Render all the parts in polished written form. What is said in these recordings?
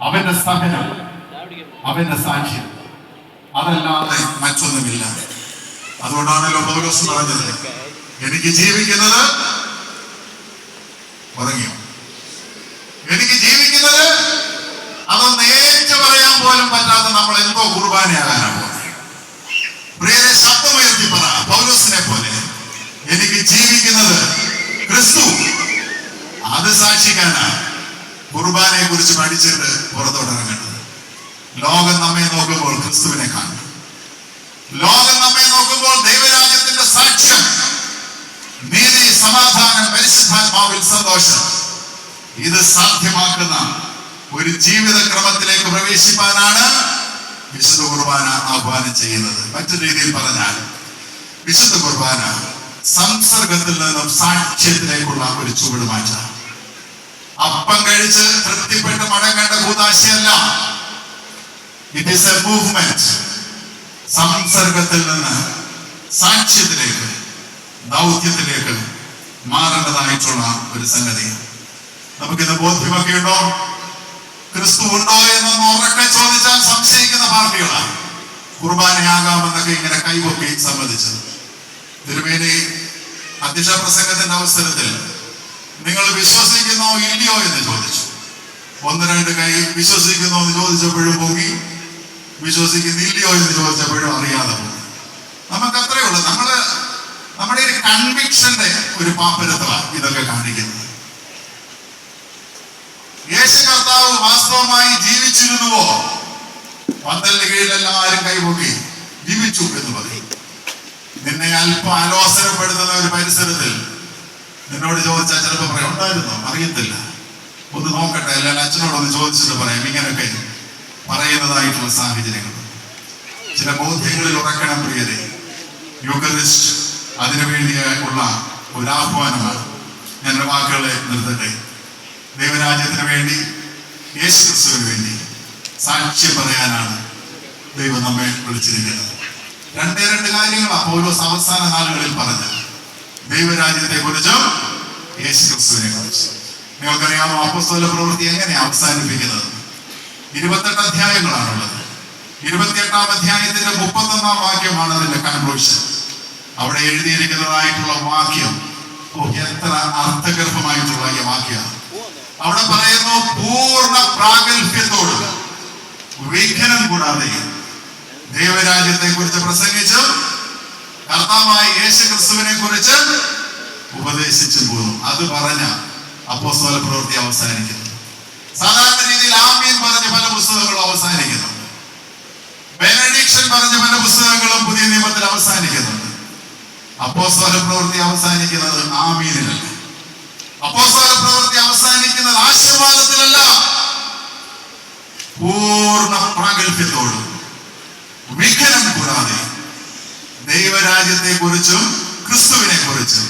അവന്റെ സഹനം, അവന്റെ സാക്ഷ്യം, അതല്ലാതെ മറ്റൊന്നുമില്ല. അതുകൊണ്ടാണല്ലോ പൗലോസ് പറഞ്ഞത്, എനിക്ക് ജീവിക്കുന്നത് ഉറങ്ങിയോ, എനിക്ക് ജീവിക്കുന്നത് അതൊന്ന് ഏറ്റു പറയാൻ പോലും പറ്റാത്ത നമ്മൾ എന്തോ കുർബാനയാകാനാണ് പോകുന്നത്. പ്രിയരെ, ശബ്ദമുയർത്തി പറ, പൗലോസിനെ പോലെ എനിക്ക് ജീവിക്കുന്നത് ക്രിസ്തു, അത് സാക്ഷിക്കാനാണ് കുർബാനയെ കുറിച്ച് പഠിച്ചിട്ട് പുറത്തോട്ടിറങ്ങേണ്ടത്. ലോകം നമ്മെ നോക്കുമ്പോൾ ക്രിസ്തുവിനെ കാണും. ലോകം നമ്മെ നോക്കുമ്പോൾ ദൈവരാജ്യത്തിന്റെ സാക്ഷ്യം, നീതി, സമാധാനം, പരിശുദ്ധാത്മാവിൽ സന്തോഷം, ഇത് സാധ്യമാക്കുന്ന ഒരു ജീവിതക്രമത്തിലേക്ക് പ്രവേശിപ്പാനാണ് വിശുദ്ധ കുർബാന ആഹ്വാനം ചെയ്യുന്നത്. മറ്റൊരു രീതിയിൽ പറഞ്ഞാൽ വിശുദ്ധ കുർബാന സംസർഗത്തിൽ നിന്നും സാക്ഷ്യത്തിലേക്കുള്ള ഒരു ചുവടുമാറ്റം. അപ്പം കഴിച്ച് തൃപ്തിപ്പെട്ട് മടങ്ങേണ്ട കൂതാശയല്ല. It is a movement. സംസർഗത്തിൽ നിന്ന് സാക്ഷ്യത്തിലേക്ക്, ദൗത്യത്തിലേക്ക് മാറേണ്ടതായിട്ടുള്ള ഒരു സംഗതി. നമുക്കിന്ന് ബോധ്യമൊക്കെ ഉണ്ടോ? ക്രിസ്തു ഉണ്ടോ എന്നൊന്ന് ഉറക്കെ ചോദിച്ചാൽ സംശയിക്കുന്ന പാർട്ടികളാണ്. കുർബാനയാകാമെന്നൊക്കെ ഇങ്ങനെ കൈവൊക്കെ സമ്മതിച്ചത്. തിരുമേനി അധ്യക്ഷ പ്രസംഗത്തിന്റെ അവസരത്തിൽ നിങ്ങൾ വിശ്വസിക്കുന്നോ ഇല്ലയോ എന്ന് ചോദിച്ചു. ഒന്ന് രണ്ട് കൈ വിശ്വസിക്കുന്നോ എന്ന് ചോദിച്ചപ്പോഴും പോകി, വിശ്വസിക്കുന്നില്ലയോ എന്ന് ചോദിച്ചപ്പോഴും അറിയാതെ പോയി. നമുക്ക് അത്രയേ ഉള്ളൂ. നമ്മുടെ ഒരു കൺവിക്ഷന്റെ ഒരു പാപ്പരത്വമാണ് ഇതൊക്കെ കാണിക്കുന്നത്. യേശു കർത്താവ് വാസ്തവമായി ജീവിച്ചിരുന്നുവോ? പന്തലിന് കീഴിൽ എല്ലാവരും കൈപൊക്കി ജീവിച്ചു എന്ന് പറയും. നിന്നെ അല്പം അലോസരപ്പെടുത്തുന്ന ഒരു പരിസരത്തിൽ നിന്നോട് ചോദിച്ചാൽ ചിലപ്പോൾ പറയാം ഉണ്ടായിരുന്നോ, അറിയത്തില്ല, ഒന്ന് നോക്കട്ടെ, അല്ലെങ്കിൽ അച്ഛനോടൊന്ന് ചോദിച്ചിട്ട് പറയാം. ഇങ്ങനെയൊക്കെ പറയുന്നതായിട്ടുള്ള സാഹചര്യങ്ങൾ. ചില ബോധ്യങ്ങളിൽ ഉറക്കണം പ്രിയരെ. യൂക്കറിസ്റ്റ് അതിനുവേണ്ടിയുള്ള ഒരു ആഹ്വാനമാണ്. ഞാൻ വാക്കുകളെ നിർത്തട്ടെ. ദൈവരാജ്യത്തിന് വേണ്ടി, യേശു ക്രിസ്തുവിന് വേണ്ടി സാക്ഷ്യം പറയാനാണ് ദൈവം നമ്മെ വിളിച്ചിരിക്കുന്നത്. രണ്ട് കാര്യങ്ങളാണ് പൗലോസ് അവസാന നാളുകളിൽ പറഞ്ഞത്. ദൈവരാജ്യത്തെ കുറിച്ചും യേശു ക്രിസ്തുവിനെ കുറിച്ച്. നിങ്ങൾക്കറിയാമോ അപ്പോസ്തല പ്രവൃത്തി എങ്ങനെയാണ് അവസാനിപ്പിക്കുന്നത്? 28 അധ്യായങ്ങളാണുള്ളത്. 28-ാം അധ്യായത്തിന്റെ 31-ാം വാക്യമാണ് അതിന്റെ കൺക്ലൂഷൻ. അവിടെ എഴുതിയിരിക്കുന്നതായിട്ടുള്ള വാക്യം എത്ര അർത്ഥഗർഭമായിട്ടുള്ള ഈ വാക്യമാണ്. അവിടെ പറയുന്നു, പൂർണ്ണ പ്രാഗൽഭ്യത്തോട് വിഘ്നം കൂടാതെ ദൈവരാജ്യത്തെ കുറിച്ച് പ്രസംഗിച്ച് കർത്താവായ യേശു ക്രിസ്തുവിനെ കുറിച്ച് ഉപദേശിച്ചു പോന്നു. അത് പറഞ്ഞ അപ്പോസ്തല പ്രവൃത്തി അവസാനിക്കുന്നു. സാധാരണ രീതിയിൽ ആമീൻ പറഞ്ഞ് പല പുസ്തകങ്ങളും അവസാനിക്കുന്നുണ്ട്. ബെനഡിക്ഷൻ പറഞ്ഞ പല പുസ്തകങ്ങളും പുതിയ നിയമത്തിൽ അവസാനിക്കുന്നുണ്ട്. അപ്പോസ്തല പ്രവൃത്തി അവസാനിക്കുന്നത് ആമീനിലല്ല. അപ്പോസ്തല പ്രവൃത്തി അവസാനിക്കുന്നത് ആശീർവാദത്തിലല്ല, പൂർണ്ണ പ്രാഗൽഭ്യത്തോടും വിഘ്നം കൂടാതെ ദൈവരാജ്യത്തെ കുറിച്ചും ക്രിസ്തുവിനെ കുറിച്ചും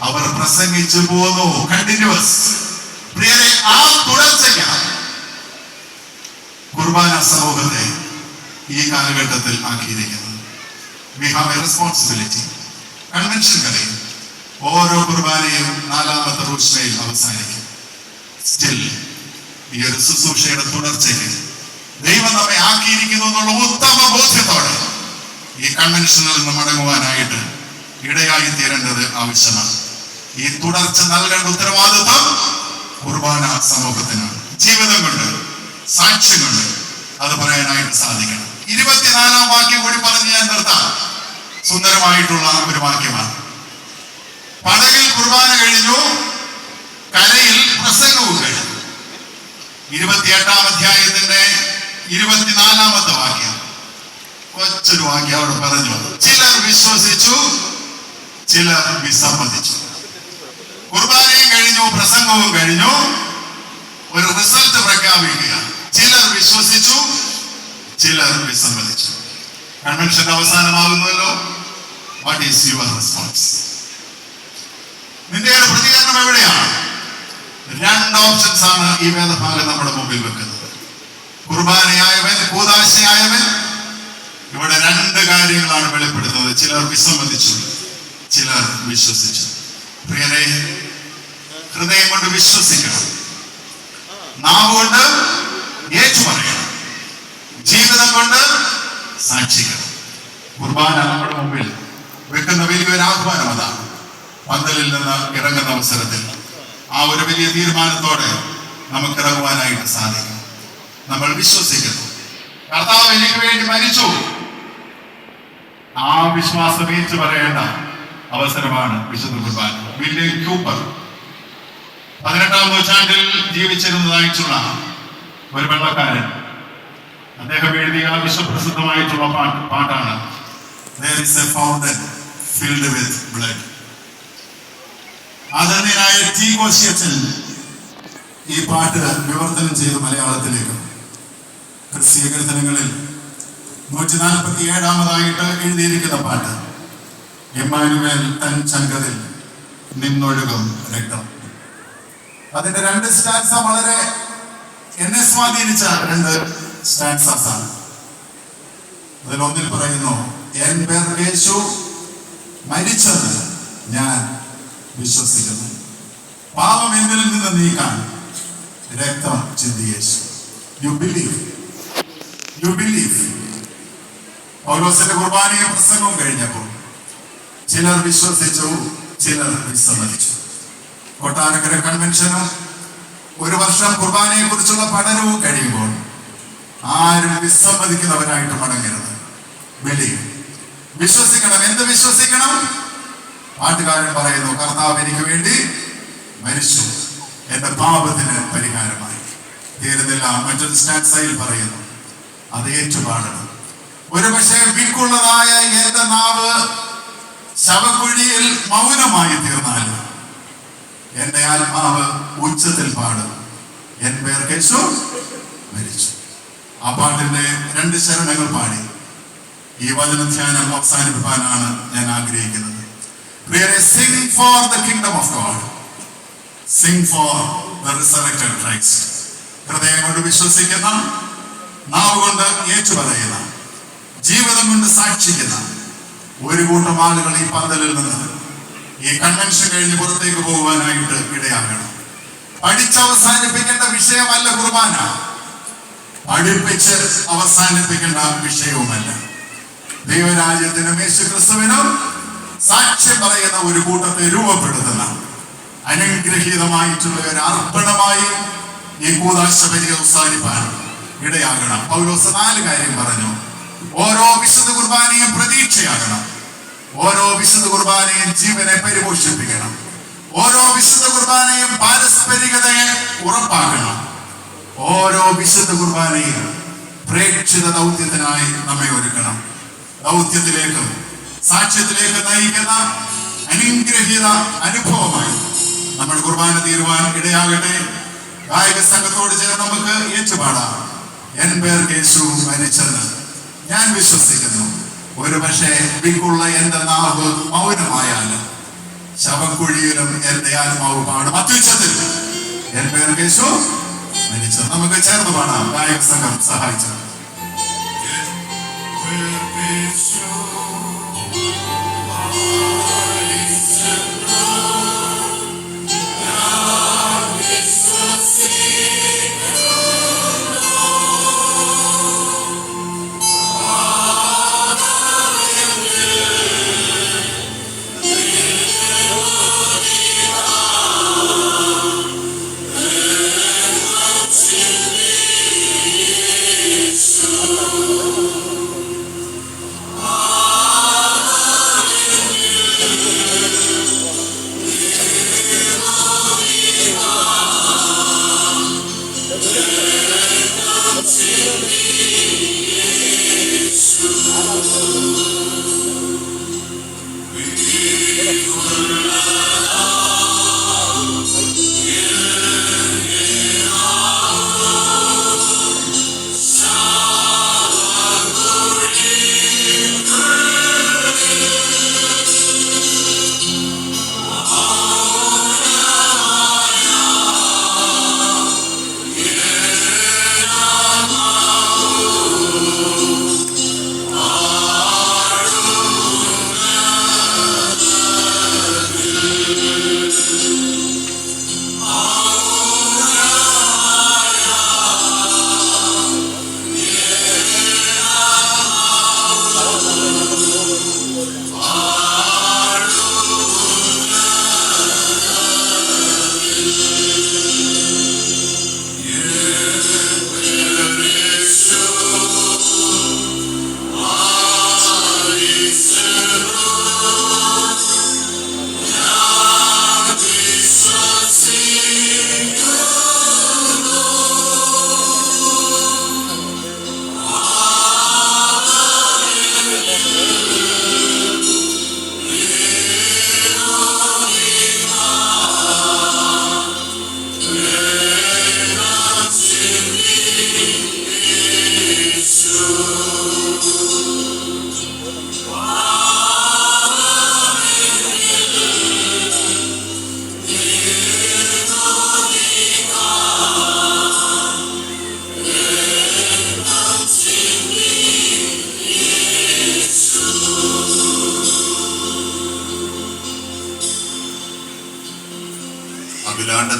അവർ പ്രസംഗിച്ചു പോന്നു. കണ്ടിന്യൂസ്. പ്രിയരെ, ആ തുടർച്ചയ്ക്കാണ് കുർബാന സമൂഹത്തെ ഈ കാലഘട്ടത്തിൽ ആക്കിയിരിക്കുന്നത്. We have a responsibility. Convention കഴിയും, ഓരോ കുർബാനയും 4-ാമത്തെ റൂഷ്മയിൽ അവസാനിക്കും. സ്റ്റിൽ ഈ ഒരു ശുശ്രൂഷയുടെ തുടർച്ചയ്ക്ക് ദൈവം നമ്മെ ആക്കിയിരിക്കുന്നു എന്നുള്ള ഉത്തമ ബോധ്യത്തോടെ ഈ കൺവെൻഷനിൽ നിന്ന് മടങ്ങുവാനായിട്ട് ഇടയായി തീരേണ്ടത് ആവശ്യമാണ്. ഈ തുടർച്ച നൽകേണ്ട ഉത്തരവാദിത്വം കുർബാന സമൂഹത്തിനാണ്. ജീവിതം കൊണ്ട്, സാക്ഷ്യം കൊണ്ട് അത് പറയാനായിട്ട് സാധിക്കണം. 24-ാം വാക്യം കൂടി പറഞ്ഞ് ഞാൻ നിർത്താം. സുന്ദരമായിട്ടുള്ള ഒരു വാക്യമാണ്. പടകിൽ കുർബാന കഴിഞ്ഞു, കരയിൽ പ്രസംഗവും കഴിഞ്ഞു. 28-ാം അധ്യായത്തിന്റെ 24-ാമത്തെ വാക്യം, കൊച്ചൊരു വാക്യം അവിടെ പറഞ്ഞു. ചിലർ വിശ്വസിച്ചു, ചിലർ വിസമ്മതിച്ചു. കുർബാനയും കഴിഞ്ഞു, പ്രസംഗവും കഴിഞ്ഞു. ഒരു റിസൾട്ട് പ്രഖ്യാപിക്കുക. ചിലർ വിശ്വസിച്ചു, ചിലർ വിസമ്മതിച്ചു. കൺവെൻഷന്റെ അവസാനമാകുന്നല്ലോ. What is your response? നിന്റെ പ്രതികരണം എവിടെയാണ്? 2 ഓപ്ഷൻസ് ആണ് ഈ വേദഭാഗം നമ്മുടെ മുമ്പിൽ വെക്കുന്നത്. കുർബാനയായവൻ, കൂദാശയായവൻ, ഇവിടെ 2 കാര്യങ്ങളാണ് വെളിപ്പെടുത്തുന്നത്. ചിലർ വിസമ്മതിച്ചു, ചിലർ വിശ്വസിച്ചു. പ്രിയരെ, ഹൃദയം കൊണ്ട് വിശ്വസിക്കണം, നാവ് കൊണ്ട് സാക്ഷിക്കണം. കുർബാന നമ്മുടെ മുമ്പിൽ വെക്കുന്ന വലിയൊരു ആഹ്വാനം അതാണ്. പന്തലിൽ നിന്ന് ഇറങ്ങുന്ന അവസരത്തിൽ ആ ഒരു വലിയ തീരുമാനത്തോടെ നമുക്ക് ഇറങ്ങുവാനായിട്ട് സാധിക്കും. നമ്മൾ വിശ്വസിക്കുന്നു കർത്താവ് എനിക്ക് വേണ്ടി മരിച്ചു. ആ വിശ്വാസം ഏറ്റു പറയേണ്ട അവസരമാണ് വിശുദ്ധ കുർബാന. വില്യം ക്യൂപ്പർ 18-ാം നൂറ്റാണ്ടിൽ ജീവിച്ചിരുന്നതായിട്ടുള്ള ഒരു വെള്ളക്കാരൻ, അദ്ദേഹം എഴുതിയ വിശ്വപ്രസിദ്ധമായിട്ടുള്ള പാട്ടാണ് There is a fountain filled with blood. ആദരണീയനായ ടി കോശിയച്ചൻ ഈ പാട്ട് വിവർത്തനം ചെയ്ത് മലയാളത്തിലേക്ക് ക്രിസ്തീയ കീർത്തനങ്ങളിൽ 147-ാമതായിട്ട് എഴുതിയിരിക്കുന്ന പാട്ട്. ഇമ്മാനുവേൽ തൻ ചങ്കതിൽ നിന്നൊഴുകും രക്തം. അതിന്റെ 2 സ്റ്റാൻസ വളരെ എന്നെ സ്വാധീനിച്ച 2 സ്റ്റാൻസാസ് ആണ്. അതിലൊന്നിൽ പറയുന്നു, എൻ പേർ യേശു മരിച്ചെന്ന് ഞാൻ വിശ്വസിക്കുന്നു, പാപം എന്നിൽ നിന്ന് നീക്കാൻ രക്തം ചിന്തി യേശു. You believe. പൗലോസിന്റെ കുർബാനയും പ്രസംഗവും കഴിഞ്ഞപ്പോൾ ചിലർ വിശ്വസിച്ചു, ചിലർ വിസമ്മതിച്ചു. കൊട്ടാരക്കര കൺവെൻഷനും 1 വർഷം കുർബാനയെ കുറിച്ചുള്ള പഠനവും കഴിയുമ്പോൾ ആരും വിസമ്മതിക്കുന്നവരായിട്ട് മടങ്ങരുത്. വിശ്വസിക്കണം. എന്ത് വിശ്വസിക്കണം? പാട്ടുകാരൻ പറയുന്നു, കർത്താവ് എനിക്ക് വേണ്ടി മരിച്ചു, എന്റെ പാപത്തിന് പരിഹാരമായി. തീരുന്നില്ല. മറ്റൊരു സ്റ്റാൻസയിൽ പറയുന്നു, അത് ഏറ്റുപാടണം. ഒരു പക്ഷേ വിക്കുള്ളതായ എന്റെ നാവ് ശവക്കുഴിയിൽ മൗനമായി തീർന്നാലും എന്റെ ആത്മാവ് ഉച്ചത്തിൽ പാടും, എൻ പേർ യേശു മരിച്ചു. ആ പാട്ടിന്റെ 2 ചരണങ്ങൾ പാടി ഈ വചനധ്യാനം അവസാനിപ്പിക്കാനാണ് ഞാൻ ആഗ്രഹിക്കുന്നത്. Sing for the kingdom of God. Sing for the resurrected Christ. ഹൃദയം കൊണ്ട് വിശ്വസിക്കുന്ന, നാവ് കൊണ്ട് ഏറ്റുപറയുന്ന, ജീവിതം കൊണ്ട് സാക്ഷിക്കുന്ന ഒരു കൂട്ടം ആളുകൾ ഈ പന്തലിൽ നിന്ന് ഈ കൺവെൻഷൻ കഴിഞ്ഞ് പുറത്തേക്ക് പോകുവാനായിട്ട് ഇടയാകണം. പഠിച്ചവസാനിപ്പിക്കേണ്ട വിഷയമല്ല കുർബാന, പഠിപ്പിച്ച് അവസാനിപ്പിക്കേണ്ട വിഷയവുമല്ല. ദൈവരാജ്യത്തിനും യേശുക്രിസ്തുവിനും സാക്ഷ്യം പറയുന്ന ഒരു കൂട്ടത്തെ രൂപപ്പെടുത്തുന്ന അനുഗ്രഹീതമായിട്ടുള്ള ഒരു അർപ്പണമായി ഈ കൂദാശ ബലി അവസാനിപ്പാൻ ഇടയാകണം. പൗലോസ് 4 കാര്യം പറഞ്ഞു. ഓരോ വിശുദ്ധ കുർബാനയും പ്രതീക്ഷയാകണം. ഓരോ വിശുദ്ധ കുർബാനയും ജീവനെ പരിപോഷിപ്പിക്കണം. ഓരോ വിശുദ്ധ കുർബാനയും പാരസ്പരികതയെ ഉറപ്പാക്കണം. ഓരോ വിശുദ്ധ കുർബാനയും പ്രേക്ഷിത ദൗത്യത്തിനായി നമ്മെ ഒരുക്കണം. ദൗത്യത്തിലേക്കും സാക്ഷ്യത്തിലേക്ക് നയിക്കുന്ന അനുഗ്രഹീത അനുഭവമായി നമ്മൾ കുർബാന തീരുവാൻ ഇടയാകട്ടെ. ഗായക സംഘത്തോട് ചേർന്ന് നമുക്ക് ഏറ്റുപാടാം. എൻ പേർ യേശു മരിച്ചെന്ന് ഞാൻ വിശ്വസിക്കുന്നു. ഒരു പക്ഷേ വിക്കുള്ള എന്റെ നാവ് മൗനമായാലും ശവക്കുഴിയിലും എന്റെ ആത്മാവ് പാടും അത്യുച്ചത്തിൽ, എൻ പേർ യേശു മരിച്ചെന്ന്. നമുക്ക് ചേർന്ന് പാടാം. ഗായക സംഘം സഹായിച്ചു.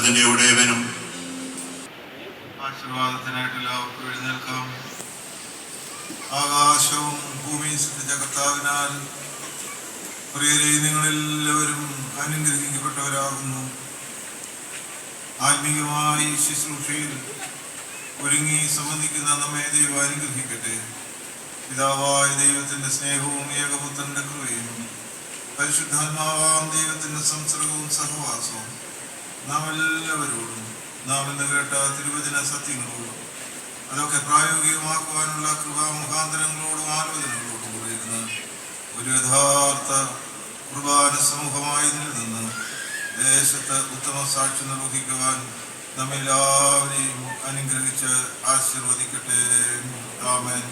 സകലത്തിന്റെ ഉടയവനും ആശീർവാദത്തിനായിട്ട് എല്ലാവർക്കും എഴുന്നേൽക്കാം. ആകാശവും ഭൂമിയും സൃഷ്ടിച്ച കർത്താവിനാൽ പ്രിയരെ, നിങ്ങളെല്ലാവരും അനുഗ്രഹിക്കപ്പെട്ടവരാകുന്നു. ആത്മീയമായി ശുശ്രൂഷയിൽ ഒരുങ്ങി സംബന്ധിക്കുന്ന നമ്മെ ദൈവം അനുഗ്രഹിക്കട്ടെ. പിതാവായ ദൈവത്തിന്റെ സ്നേഹവും ഏകപുത്രന്റെ കൃപയും പരിശുദ്ധാത്മാവാം ദൈവത്തിന്റെ സംസർഗവും സഹവാസവും നാം എല്ലാവരോടും, നാം ഇന്ന് കേട്ട തിരുവചന സത്യങ്ങളോടും അതൊക്കെ പ്രായോഗികമാക്കുവാനുള്ള കൃപാമുഖാന്തരങ്ങളോടും ആലോചനകളോടും കൂടെ ഇരുന്ന് ഒരു യഥാർത്ഥ കുർബാന സമൂഹമായി നിലനിന്ന് ദേശത്ത് ഉത്തമ സാക്ഷി നിർവഹിക്കുവാൻ നമ്മെല്ലാവരെയും അനുഗ്രഹിച്ച് ആശീർവദിക്കട്ടെ. ആമേൻ.